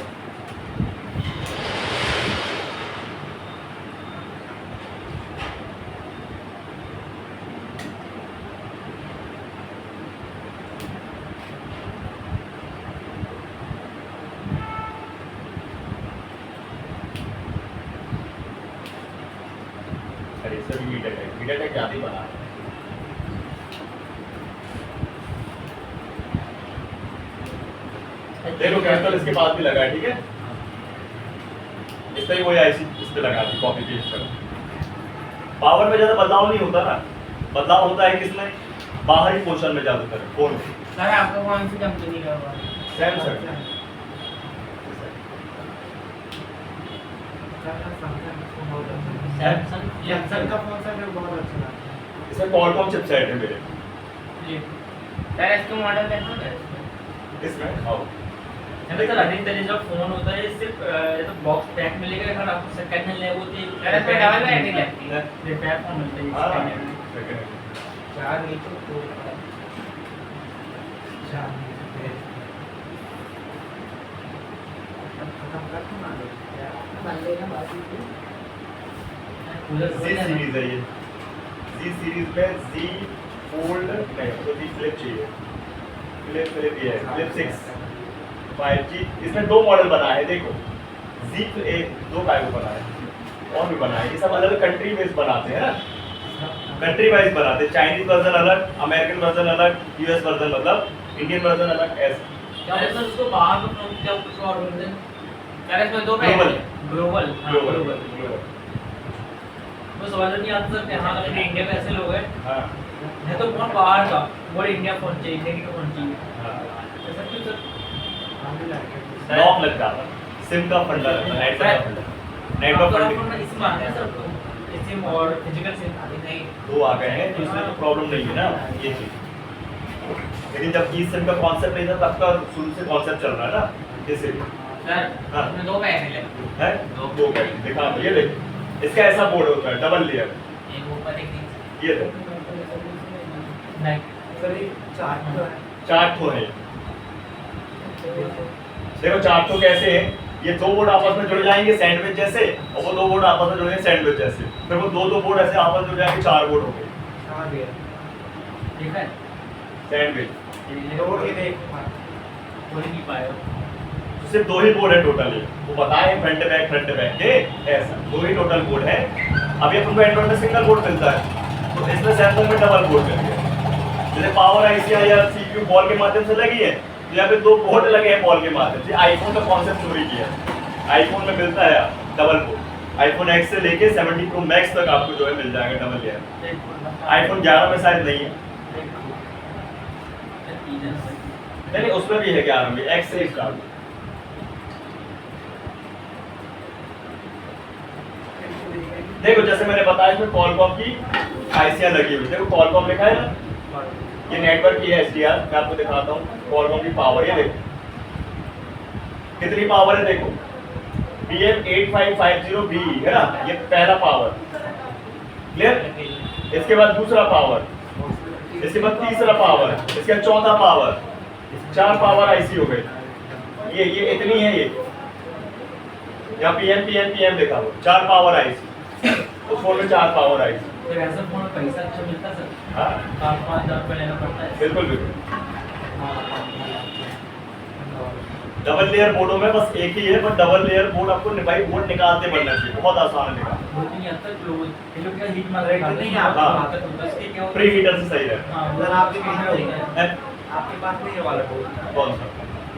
अरे इससे भी मीडियाटेक ज्यादा ही बना है। देखो कैपिटल इसके पास भी लगा है, ठीक है। इस तरह वही आईसी इस पे लगा दी, कॉपी पेस्ट कर। पावर में ज्यादा बदलाव नहीं होता ना, बदलाव होता है किसमें, बाहरी पोर्शन में ज्यादातर फोन में। सर आपको कौन सी कंपनी का हुआ? सैमसंग। सैमसंग का फोन सर मेरे को बहुत अच्छा लगा। इसमें क्वालकॉम चिपसेट है मेरे। सर इसका मॉडल कैसा है? इसमें आओ हमें तो रनिंग तरह जो फोन होता है सिर्फ ये तो बॉक्स पैक मिलेगा, अगर आपको सेकंड हैंड लेना होती है सर इसमें डबल बैटरी लगती है। रिपेयर फोन मिलता है हाँ, second hand में। second hand। चार नीचे दो ऊपर। चार नीचे खत्म कर तुम आ गए कूलर Z सीरीज है ये। Z सीरीज में Z फोल्ड नहीं तो Z फ्लिप चाहिए। फ्लिप ये है, फ्लिप 6 5G। इसमें दो मॉडल बना है, देखो Z एक दो काय को बना है और भी बना है। ये सब अलग अलग कंट्री बेस्ड बनाते हैं ना, कंट्री वाइज बनाते हैं। चाइनीज वर्जन अलग, अमेरिकन वर्जन अलग, यूएस वर्जन मतलब, इंडियन वर्जन अलग ऐसे। क्या बोलते हैं उसको बाहर में फोन क्या कुछ और बोलते हैं? सर इसमें दो ग्लोबल ग्लोबल। हाँ, ग्लोबल ग्लोबल। वो समझ नहीं आता सर, यहाँ तक कि इंडिया में ऐसे लोग हैं, हाँ है तो फोन बाहर का, वो इंडिया फोन चाहिए, इंडिया की फोन चाहिए। हाँ। ऐसा क्यों सर? लॉक लग जाता है, सिम का फंडा रहता है, नेटवर्क का फंडा, नेटवर्क आपका फंडिंग। फोन इसमें आता है सर तो सिम और फिजिकल सिम नहीं। दो आ गए हैं तो इसमें तो प्रॉब्लम नहीं है ना ये चीज। लेकिन जब ई सिम का कॉन्सेप्ट नहीं था तब का शुरू से कॉन्सेप्ट चल रहा है ना इसीलिए। सर हाँ। इसमें दो बैटरी लगती है दो कैट दिखा दो, ये देख इसका ऐसा बोर्ड होता है डबल लेयर, है। एक ऊपर एक नीचे। ये देख नहीं सर ये चार तो है। चार ठो है। देखो चार ठो कैसे है, ये दो बोर्ड आपस में जुड़ जाएंगे सैंडविच जैसे, और वो दो बोर्ड आपस में जुड़ेंगे सैंडविच जैसे, फिर वो दो बोर्ड ऐसे आपस में जुड़ जाएंगे, चार बोर्ड हो गए समझ गया। ठीक है, सैंडविच। तोड़ के देख बोल नहीं पाए हो। सिर्फ दो ही बोर्ड है टोटली, वो बताए फ्रंट बैक के ऐसा दो ही टोटल बोर्ड है। अभी अपन को एंड्रॉइड में सिंगल बोर्ड मिलता है, तो इसमें सैमसंग में डबल बोर्ड मिल गया। जैसे पावर आईसी या सीपीयू बॉल के माध्यम से लगी है, तो यहाँ पे दो बोर्ड लगे हैं बॉल के माध्यम से। आईफोन का कॉन्सेप्ट चोरी किया है, आईफोन में मिलता है डबल बोर्ड। आईफोन एक्स से लेके 70 प्रो मैक्स तक आपको जो है मिल जाएगा डबल लेयर। आईफोन 11 में शायद नहीं है, नहीं उसमें भी है 11 में, एक्स से स्टार्ट। देखो जैसे मैंने बताया इसमें कॉलकॉम की आईसियां लगी हुई, देखो कॉलकॉम लिखा है ना, ये नेटवर्क की है एसडीआर। मैं आपको दिखाता हूँ कॉलकॉम की पावर, ये देखो कितनी पावर है, देखो BM8550B है ना, ये पहला पावर। क्लियर? इसके बाद दूसरा पावर, इसके बाद तीसरा पावर, इसके बाद चौथा पावर, 4 पावर आईसी हो गए। ये इतनी है ये, यहाँ PM देखा हो, 4 पावर आईसी, उस फोन में 4 पावर आईसी। फिर ऐसा फोन में पैसा अच्छा मिलता है सर? हाँ 5,000 रुपये लेना पड़ता है। बिल्कुल बिल्कुल। डबल लेयर बोर्डों में बस एक ही है, पर डबल लेयर बोर्ड आपको भाई बोर्ड निकालते बनना चाहिए, बहुत आसान है निकालना। 2-3 हद तक ये लोग क्या हीट मार Right नहीं है आपको हाँ। आदत होता है, इसके क्या होता है? प्री हीटर से सही रहता हाँ, सर, आपके कहाँ पे होता है? है। आपके पास नहीं है वाला बोर्ड? कौन सा?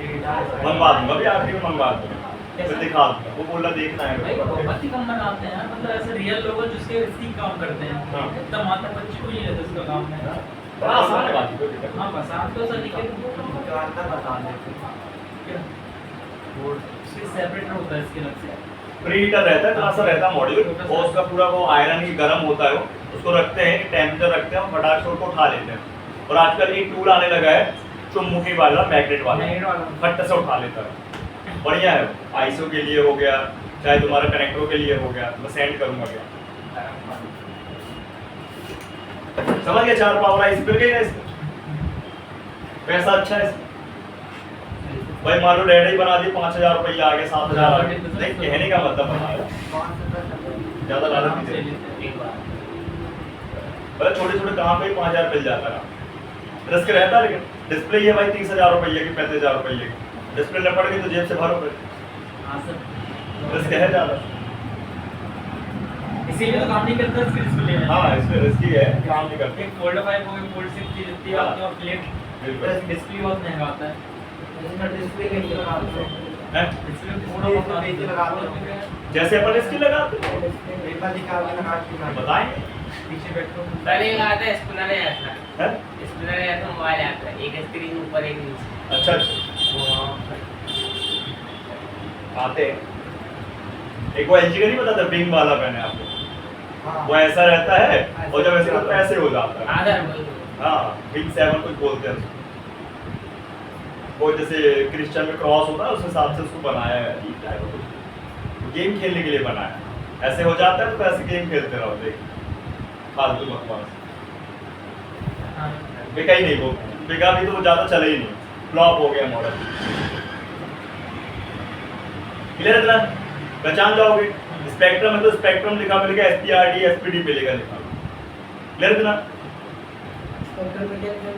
ये गिटार है। मंगवा दूंगा अभी, आखिरी में मंगवा दूंगा, फिर दिखा दूंगा। वो बोला देखना है भाई मेरे को। बहुत ही कम बनाते हैं, मतलब ऐसे रियल लोग हैं जिसके इसकी काम करते हैं। हाँ। इतना मात्र बच्चे को नहीं रहता इसका काम में। बड़ा आसान है बात, कोई दिक्कत हाँ बस आप तो सर लेकिन गिटार का बता देते क्या बोर्ड सेपरेटर होता है इसके अलग से। प्री हीटर रहता है, थोड़ा सा रहता है मॉड्यूल, और उसका पूरा वो आयरन ही गर्म होता है, वो उसको रखते हैं, टेम्परेचर रखते हैं, फटाक से उसको उठा लेते हैं। और आजकल एक टूल आने लगा है चुम्मुकी वाला, मैग्नेट वाला, मैग्नेट वाला। फट से उठा लेता है, बढ़िया है। आईसो के लिए हो गया, चाहे तुम्हारा कनेक्टरों के लिए हो गया, मैं सेंड करूंगा क्या। समझ गए? 4 पावर आईसी फिर गई ना इसमें, पैसा अच्छा है इसमें। भाई मान लो डैडी बना दी 5,000 रुपया आ गया, 7,000 आ गया, नहीं कहने का मतलब बना रहा है। कौन सा था? ज्यादा लालच नहीं चाहिए, मतलब छोटे छोटे काम पे 5,000 मिल जाता है, रिस्क रहता है। लेकिन डिस्प्ले ये भाई 30,000 रुपये की, 35,000 रुपये की, डिस्प्ले न पड़ गई तो जेब से भरो, हाँ सर। रिस्क है ज्यादा। इसीलिए तो काम नहीं करता इसके डिस्प्ले में। हाँ इसमें रिस्की है, काम नहीं करते। एक फोल्ड 5 हो गई, फोल्ड 6 की जितनी हाँ। आपकी और प्लेट बिल्कुल। डिस्प्ले बहुत महंगा आता है। इसमें डिस्प्ले कहीं लगाते हो? हैं? डिस्प्ले पूरा बहुत नीचे लगाते हो? जैसे अपन इसकी लगाते हैं, एक बार निकाल के लगा के दिखा। बताएंगे पीछे बैठो। सर ये आता है स्पिनर है ऐसा, हैं? स्पिनर है ऐसा मोबाइल आता है, एक स्क्रीन ऊपर एक नीचे। अच्छा अच्छा आते हैं। एक वो LG का नहीं पता था, बिंग वाला मैंने आपको, हाँ। वो ऐसा रहता है, और जब ऐसे करता है ऐसे हो जाता है। हाँ सर बोल दो। हाँ बिग 7 कुछ बोलते हैं उसको। वो जैसे क्रिश्चियन में क्रॉस होता है, उस हिसाब से उसको बनाया है, ठीक है, गेम खेलने के लिए बनाया है। ऐसे हो जाता है तो ऐसे गेम खेलते रहो, देख फालतू बकवास। हाँ। बिका ही नहीं वो, बिका भी तो वो ज़्यादा चले ही नहीं, फ्लॉप हो गया मॉडल। क्लियर है इतना? पहचान जाओगे। स्पेक्ट्रम है तो स्पेक्ट्रम लिखा मिलेगा, SPRD SPD मिलेगा लिखा। क्लियर इतना? स्पेक्ट्रम में क्या क्या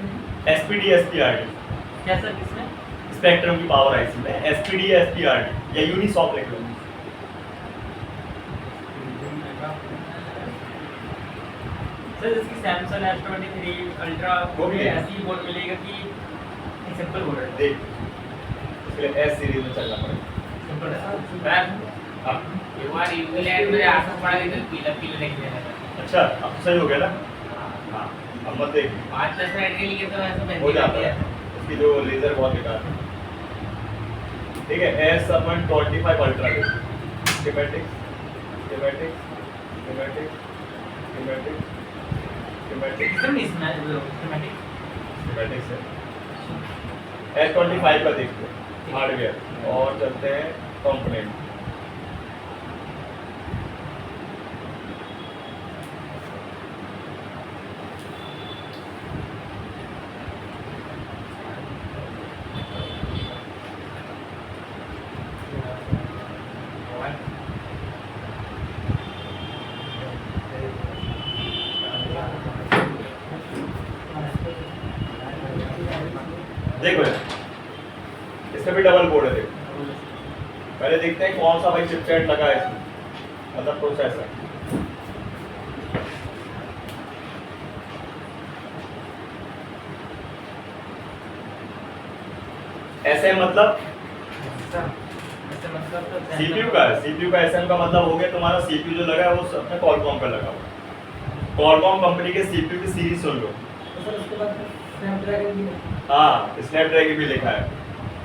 SPD SPRD क्या सर किसमें? स्पेक्ट्रम की पावर आईसी में SPD SPRD या यूनिसॉफ्ट लिख लो। सर इसकी सैमसंग S23 अल्ट्रा वो भी है। ऐसी बोर्ड मिलेगा कि सिंपल बोर्ड है। देख इसके लिए S सीरीज में चलना पड़ेगा। सिंपल है। सर हाँ एक बार यूवी लाइट मेरे आंखों पड़ गई तो पीला पीला दिखने लगा। अच्छा अब तो सही हो गया ना। हाँ अब मत देख, 5-10 मिनट के लिए तो ऐसा हो बहती जाता रहती है, है। इसकी जो लेजर बहुत बेकार है। ठीक है S25 अल्ट्रा ले, schematic schematic schematic schematic schematic किसमें नहीं इसमें सिस्टमैटिक स्कीमेटिक से S25 का देखते हैं हार्डवेयर, और चलते हैं कंपोनेंट। देखो इसमें भी डबल बोर्ड है, देखो पहले देखते हैं कौन सा भाई चिपसेट लगा है इसमें, मतलब प्रोसेसर। SM मतलब CPU का है, CPU का SM का मतलब हो गया तुम्हारा CPU जो लगा है वो अपने Qualcomm का लगा हुआ है। Qualcomm कंपनी के CPU की सीरीज सुन लो। सर उसके बाद स्नैपड्रैगन भी है। हाँ स्नैपड्रैगन भी लिखा है,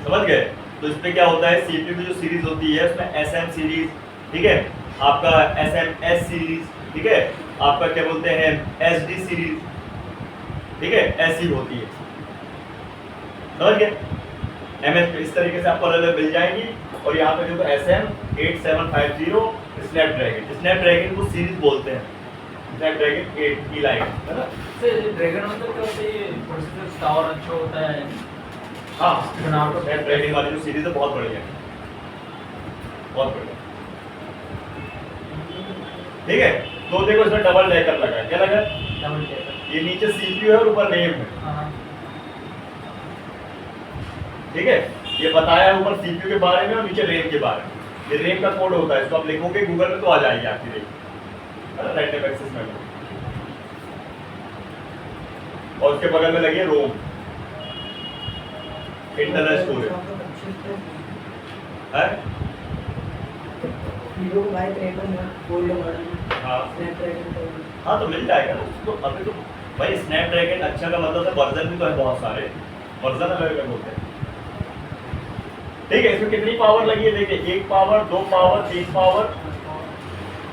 समझ गए? तो इस पे क्या होता है, CPU की जो सीरीज होती है उसमें SM सीरीज, ठीक है, आपका SMS सीरीज, ठीक है, आपका क्या बोलते हैं SD सीरीज, ठीक है, ऐसी होती है, समझ गए? MS इस तरीके से आपको अलग-अलग मिल जाएंगी। और यहाँ पे देखो SM8750 स्नैपड्रैगन को सीरीज बोलते हैं, स्नैपड्रैगन 8 की लाइन है ना। ड्रैगन मतलब क्या होता है? ये प्रोसेसर टावर अच्छा होता है। हाँ, बनावट स्नैपड्रैगन वाली जो सीरीज है बहुत बढ़िया है, बहुत बढ़िया। ठीक है, तो देखो इसमें डबल डेकर लगा है, क्या लगा है? Double decker. ये नीचे CPU है और ऊपर रैम है। हाँ। ठीक है, ये बताया है ऊपर CPU के बारे में और नीचे रैम के बारे में। ये रैम का कोड होता है, इसको आप लिखोगे गूगल में तो आ जाएगी आपकी रैम, है ना, रैंडम एक्सेस मेमोरी। और उसके बगल में लगी है रोम, इंटरनल स्टोरेज है। हीरो को भाई ट्रेडर में गोल्ड मॉडल में हाँ स्नैपड्रैगन का हाँ, तो मिल जाएगा ना उसको। अभी तो भाई स्नैपड्रैगन अच्छा का मतलब है वर्जन भी तो है, बहुत सारे वर्जन अलग अलग होते हैं। ठीक है, इसमें कितनी पावर लगी है देखिए, 1 पावर, 2 पावर, 3 पावर,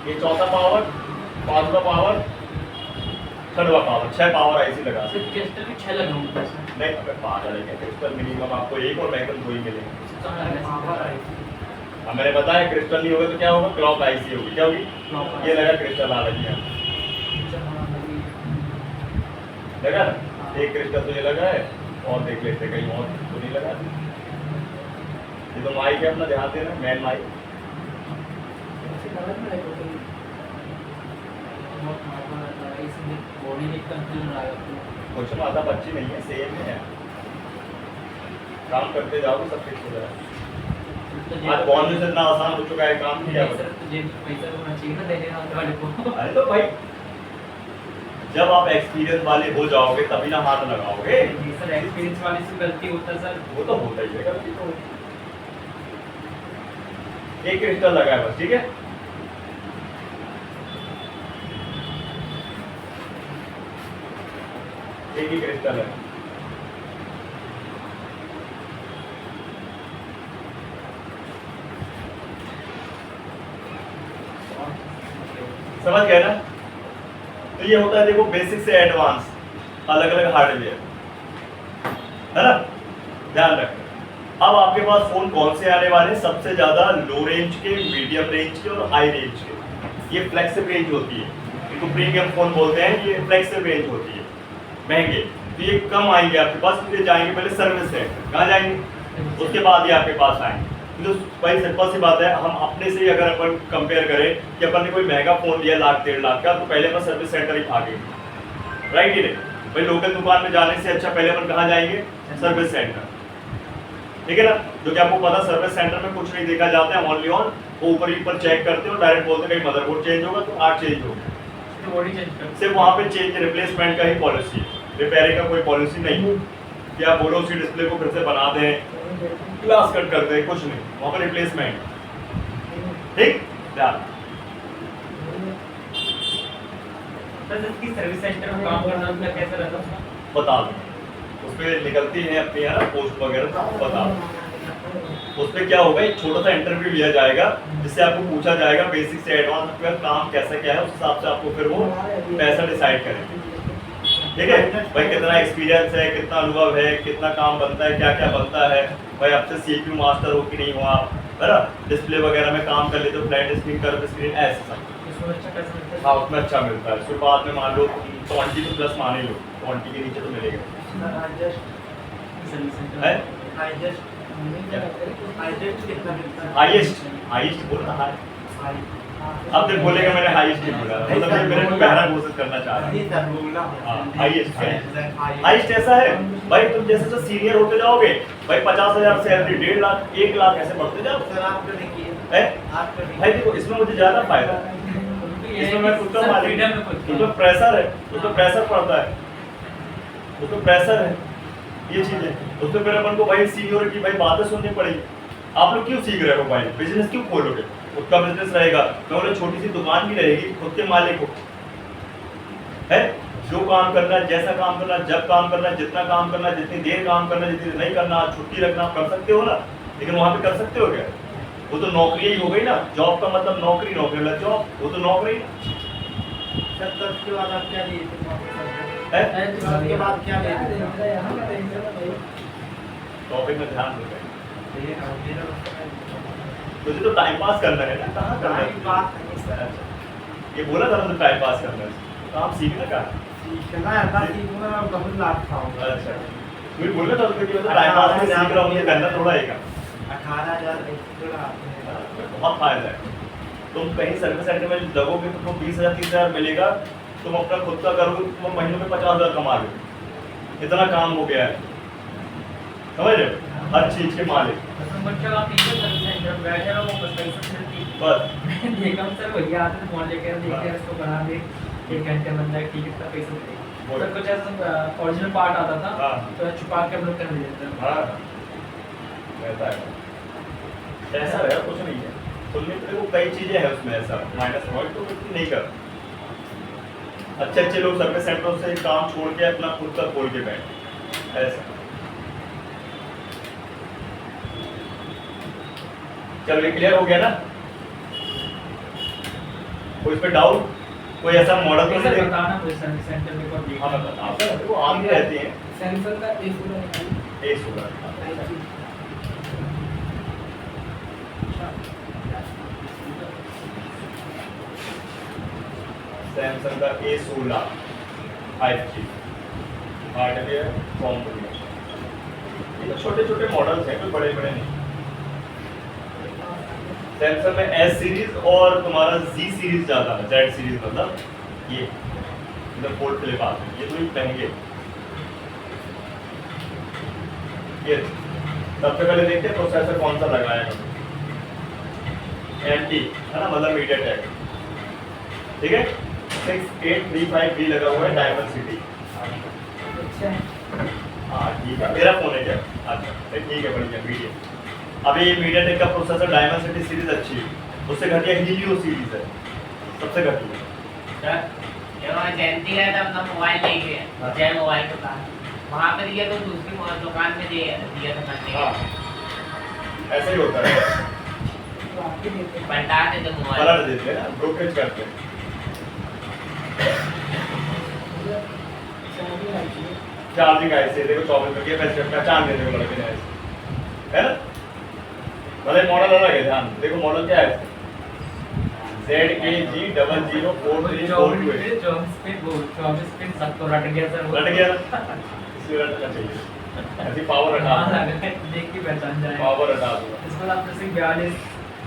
ये चौथा पावर, 5वां पावर, 6वां पावर, 6 पावर आईसी लगा। सिर्फ क्रिस्टल भी 6 लगे होंगे इसमें। नहीं, अबे पागल है क्या, क्रिस्टल मिनिमम आपको 1 और मैग्नम 2 ही मिलेंगे। पावर अब मैंने बताया क्रिस्टल नहीं होगा तो क्या होगा, क्लॉक आईसी होगी। क्या होगी? ये लगा क्रिस्टल आ रही है, लगा ना? एक क्रिस्टल तो ये लगा है, और देख लेते कहीं और तो नहीं लगा। ये तो माइक है अपना, ध्यान देना, मैन माइक। ऐसे कवर में रखो तो बहुत नॉर्मल रहता है, इसमें बॉडी में कंफ्यूजन आ जाती है। कुछ मतलब अच्छी नहीं है, सेम है। काम करते जाओगे सब फिक्स हो जाएगा। आज बॉन्ड से इतना आसान हो चुका है काम, क्या नहीं बता। सर, तो जेब में पैसा होना चाहिए ना देने वाले को। अरे तो भाई जब आप एक्सपीरियंस वाले हो जाओगे तभी ना हाथ लगाओगे। जी सर, एक्सपीरियंस वाले से गलती होता है सर। वो तो होता ही है, गलती तो एक क्रिस्टल लगा है बस, ठीक है। एक ही क्रिस्टल है। समझ गए ना? तो ये होता है देखो बेसिक से एडवांस अलग अलग हार्डवेयर, है ना, ध्यान रखना। अब आपके पास फोन कौन से आने वाले हैं? सबसे ज्यादा लो रेंज के, मीडियम रेंज के और हाई रेंज के। ये फ्लेक्सिबल रेंज होती है, इनको प्रीमियम फोन बोलते हैं। ये फ्लेक्सिबल रेंज होती है, महंगे। तो ये कम आएंगे आपके पास, तो ये जाएंगे पहले सर्विस सेंटर, कहाँ जाएंगे? उसके बाद ये आपके पास आएंगे। तो भाई सिंपल सी बात है, हम अपने से ही अगर अपन कंपेयर करें कि अपन ने कोई महंगा फोन लिया 1 लाख 1.5 लाख का, तो पहले अपन सर्विस सेंटर ही भागेंगे, राइट ही नहीं? भाई लोकल दुकान में जाने से अच्छा पहले अपन कहाँ जाएंगे? सर्विस सेंटर, ठीक है ना? जो कि आपको पता, सर्विस सेंटर में कुछ नहीं देखा जाता है, ओनली ऑन वो ऊपर ही ऊपर चेक करते हो, डायरेक्ट बोलते हैं कहीं मदरबोर्ड चेंज होगा तो आर्ट चेंज होगा, तो बॉडी चेंज कर। सिर्फ वहाँ पे चेंज रिप्लेसमेंट का ही पॉलिसी है, रिपेयरिंग का कोई पॉलिसी नहीं। कि आप बोलो उसी डिस्प्ले को फिर से बना दें, ग्लास कट कर दें, कुछ नहीं, वहाँ पर रिप्लेसमेंट, ठीक? ध्यान। सर इसकी सर्विस सेंटर में काम करना अपना कैसा रहता है? बता दूँ, उस पर निकलती हैं अपनी है ना पोस्ट वगैरह, तो बता दूँ। उस पर क्या होगा, एक छोटा सा इंटरव्यू लिया जाएगा जिससे आपको पूछा जाएगा बेसिक से एडवांस आपका काम कैसा क्या है, उस हिसाब से आपको फिर वो पैसा डिसाइड करेंगे, ठीक है? भाई कितना एक्सपीरियंस है, कितना अनुभव है, कितना काम बनता है, क्या क्या बनता है, भाई आपसे CPU मास्टर हो कि नहीं हो आप, है ना, डिस्प्ले वगैरह में काम कर लेते हो, फ्लैट स्क्रीन, कर्व स्क्रीन, ऐसा सब। इसमें अच्छा पैसा मिलता है? हाँ, उसमें अच्छा मिलता है। फिर बाद में मान लो 20 तो प्लस मान ही लो, 20 के नीचे तो मिलेगा, सर्विस सेंटर है? हाईएस्ट बोलना है। अब तक बोलेगा मैंने हाईएस्ट नहीं बोला, मतलब ये मेरे को पहला घोषित करना चाह रहा है। हाईएस्ट ऐसा है भाई, तुम जैसे जैसे सीनियर होते जाओगे भाई 50,000 सैलरी, 1.5 लाख, 1 लाख ऐसे बढ़ते जाओ। भाई देखो इसमें मुझे ज्यादा फायदा है, इसमें मैं खुद का मालिक, उसमें प्रेशर है, उसमें प्रेशर पड़ता है, उसमें प्रेशर है, ये चीज है। उसमें फिर अपन को भाई सीनियोरिटी भाई बातें सुननी पड़ेगी। आप लोग क्यों सीख रहे हो भाई? बिजनेस क्यों खोलोगे? खुद का बिजनेस रहेगा, तो उन्हें छोटी सी दुकान भी रहेगी, खुद के मालिक हो, है? जो काम करना है, जैसा काम करना है, जब काम करना है, जितना काम करना है, जितनी देर काम करना है, जितनी नहीं करना, छुट्टी रखना, आप कर सकते हो ना। लेकिन वहाँ पे कर सकते हो क्या? वो तो नौकरी ही हो गई ना। जॉब का मतलब नौकरी, नौकरी मतलब जॉब, वो तो नौकरी के बाद आप क्या लिए थे? है। उसके बाद क्या लिए थे? टॉपिक में ध्यान दो। तुझे तो टाइम पास करना है ना, कहाँ करना टाइम पास नहीं है? ये बोला था ना तो टाइम पास करना है, काम सीखना का। सीखना है ना, सीखना मैं बहुत लाभ खाऊंगा। अच्छा, मुझे बोलना था उसको कि मतलब टाइम पास में सीख रहा हूँ, ये करना थोड़ा है का। 18,000 एक्स्ट्रा आते हैं। बहुत फायदा है। तुम कहीं सर्विस सेंटर में लगोगे तो तुमको 20,000 30,000 मिलेगा, तुम अपना खुद का करोगे तो तुम महीनों में 50,000 कमा लो। इतना काम हो गया है, समझ रहे हो? हर चीज के मालिक तो बच्चा आप नीचे सर्विस सेंटर में बैठे रहो, बस पैसा मिलती बस। देखा हूँ सर, भैया आते थे फोन लेकर, देखते हैं इसको बना दे, 1 घंटे बन जाए, ठीक है, इतना पैसा मिलेगा। बोल। सर कुछ ऐसा ओरिजिनल पार्ट आता था, हाँ। तो छुपा के हम लोग कर देते थे। हाँ, रहता है ऐसा है, कुछ नहीं है। सुनने के लिए वो कई चीजें हैं उसमें, ऐसा माइनस पॉइंट तो कुछ नहीं कर। अच्छे अच्छे लोग सर्विस सेंटरों से काम छोड़ के अपना खुद का खोल के बैठे ऐसा। चलो ये क्लियर हो गया ना? कोई इस पे डाउट, कोई ऐसा मॉडल तो सर नहीं? बताना कोई सर्विस सेंटर में कोई हाँ मैं बताता हूँ, वो आते रहते हैं। सैमसंग का A16 निकालिए। ए सोलह सैमसंग का A16 5G हार्डवेयर कॉम्पोनेंट। ये तो छोटे छोटे मॉडल्स हैं, कोई बड़े बड़े नहीं। सैमसंग में S सीरीज और तुम्हारा Z सीरीज ज़्यादा है, Z सीरीज मतलब ये इधर फोल्ड फ्लिप आते हैं, ये तो ही महंगे। ये सबसे पहले देखते हैं प्रोसेसर कौन सा लगाया है। MT है ना, मतलब मीडियाटेक, ठीक है। 6835B लगा हुआ है, डायमंड सिटी। अच्छा है। हाँ ठीक है, मेरा फोन है क्या? अच्छा ठीक है, बढ़िया मीडिया। अभी मीडियाटेक का प्रोसेसर डायमंड सिटी सीरीज अच्छी है, उससे घटिया हीलियो सीरीज है, सबसे घटिया। सर जब मैं जयंती गया था अपना मोबाइल लेके, हाँ। जय मोबाइल दुकान, वहाँ पे दिया तो दूसरी दुकान में दिया था करने हाँ के, ऐसा ही होता है, तो आपके देते हैं। पलटा देते मोबाइल। पलट देते हैं ना, ब्रोकरेज करते हैं। मतलब चार्जिंग आती है। चार्जिंग ऐसे देखो 24 रुपये पैसे पहचान देते हो लड़के ने ऐसे, है ना। भले मॉडल अलग है, ध्यान देखो मॉडल क्या है, ZKG004348। 24 पिन सबको रट गया सर वो। रट गया ना, इसलिए रटना चाहिए, ऐसी पावर हटा हाँ, दो, देख के पहचान जाए। पावर हटा दो। इसमें आप जैसे 42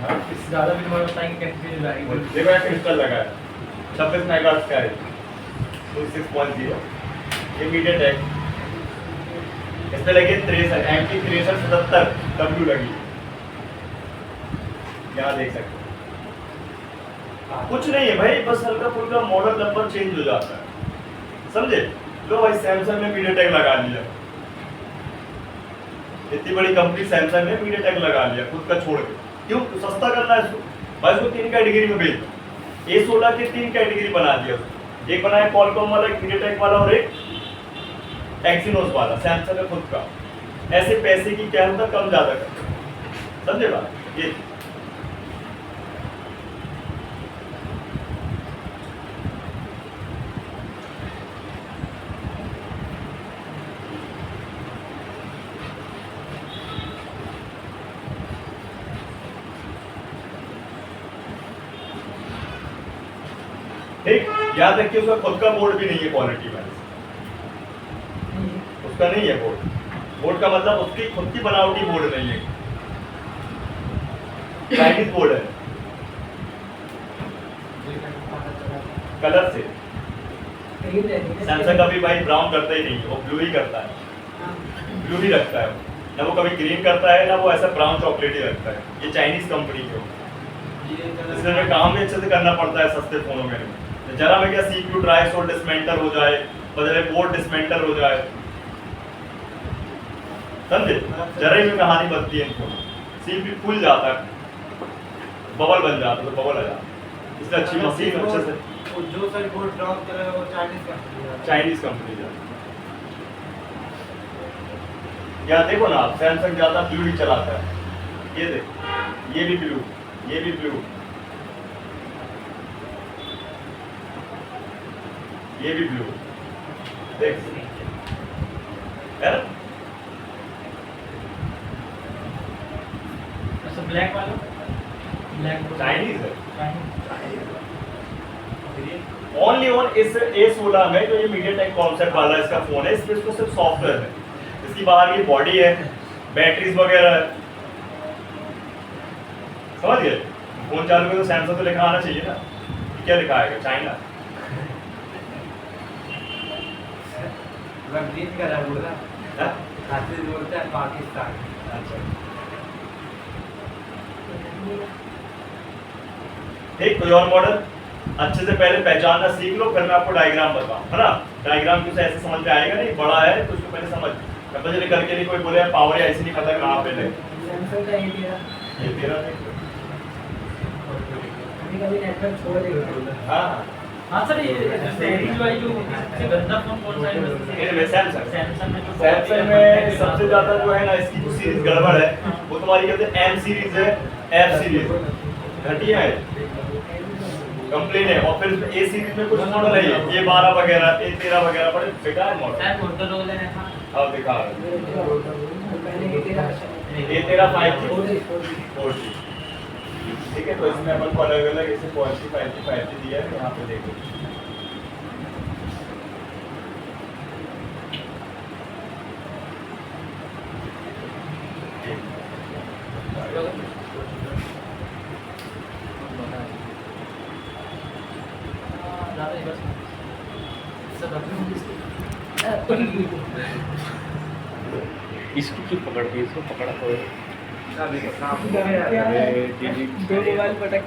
हाँ? इससे ज़्यादा भी नंबर बताएंगे कंफ्यूज आएगी। देखो यार क्रिस्टल लगा है, 26 मेगाहर्ट्ज का है, 6.0 ये मीडियाटेक। इस पे लगी 63 MT 6377 W लगी, यहाँ देख सकते हो। कुछ नहीं है भाई, बस हल्का फुल्का मॉडल नंबर चेंज हो जाता है, समझे। लो भाई सैमसंग ने मीडियाटेक लगा लिया, इतनी बड़ी कंपनी सैमसंग ने मीडियाटेक लगा लिया खुद का छोड़ के। क्यों? सस्ता करना है इसको भाई, इसको 3 कैटेगरी में बेच दो। A16 की 3 कैटेगरी बना दिया, एक बनाया क्वालकॉम वाला, एक मीडियाटेक वाला और एक एक्सिनोस वाला, सैमसंग का खुद का। ऐसे पैसे की क्या होता, कम ज्यादा कर, समझे बात ये। ठीक, याद रखिए उसका खुद का बोर्ड भी नहीं है क्वालिटी वाइज, उसका नहीं है बोर्ड। बोर्ड का मतलब उसकी खुद की बनावटी बोर्ड नहीं है, चाइनीज बोर्ड है, कलर से। ग्रीन रहती है। सैमसंग का भी भाई ब्राउन करता ही नहीं, वो ब्लू ही करता है, हाँ। ब्लू ही रखता है, ना वो कभी ग्रीन करता है ना वो ऐसा ब्राउन चॉकलेट ही रखता है। ये चाइनीज कंपनी के हो, इसलिए हमें काम भी अच्छे से करना पड़ता है सस्ते फोनों में। जरा में क्या CPU ड्राई सोल डिसमेंटल हो जाए, बदले बोर्ड डिसमेंटल हो जाए, समझे, जरा ही में कहानी बनती है इनको। CPU फूल जाता है, बबल बन जाता है, तो बबल आ जाता है, इसलिए अच्छी मशीन अच्छे से जो सर बोर्ड ड्रॉप करेगा वो चाइनीज कंपनी है। चाइनीज कंपनी जाती है। यहाँ देखो ना आप, सैमसंग ज्यादा ब्लू ही चलाता है, ये देखो, ये भी ब्लू, ये भी ब्लू, ये भी ब्लू, देख है ना। ब्लैक वाला ब्लैक चाइनीज है ओनली ऑन इस A16 में जो ये मीडियाटेक कॉन्सेप्ट वाला इसका फोन है, इसमें इसको सिर्फ सॉफ्टवेयर है, इसकी बाहर ये बॉडी है, बैटरीज वगैरह है, समझ गए। फोन चालू में तो सैमसंग तो लिखा आना चाहिए ना, क्या लिखा आएगा चाइना। रंगीन का रहा बोला हाँ? खाते बोलते हैं पाकिस्तान। अच्छा ठीक, कोई और मॉडल अच्छे से पहले पहचानना सीख लो, फिर मैं आपको डायग्राम बताऊं, है ना। डायग्राम कुछ ऐसे समझ में आएगा नहीं, बड़ा है तो उसको पहले समझ, कब तक करके नहीं कोई बोले पावर या ऐसे नहीं पता कहाँ पे ले सैमसंग का ये तेरा नहीं। कभी कभी नेटवर्क छोड़ देगा। हाँ हाँ सर, ये सीरीज वाली जो सबसे गंदा फोन कौन सा है? ये सैमसंग सैमसंग में जो सैमसंग में सबसे ज्यादा जो है ना इसकी जो सीरीज गड़बड़ है वो तुम्हारी कहते हैं M सीरीज है, F सीरीज घटिया है, कंप्लेन है। और फिर A सीरीज में कुछ मॉडल है ये A12 वगैरह A13 वगैरह बड़े बेकार मॉडल। सर मोटोरोला है हाँ अब दिखा रहे पहले की तेरा A13 5G 4G, ठीक है। तो इसमें अपन को अलग अलग ऐसे 4G 5G दिया है, यहाँ पे देखो ज़्यादा ही बस सब इसको क्यों पकड़ के इसको पकड़ा तो अभी तो काम दो मोबाइल पटक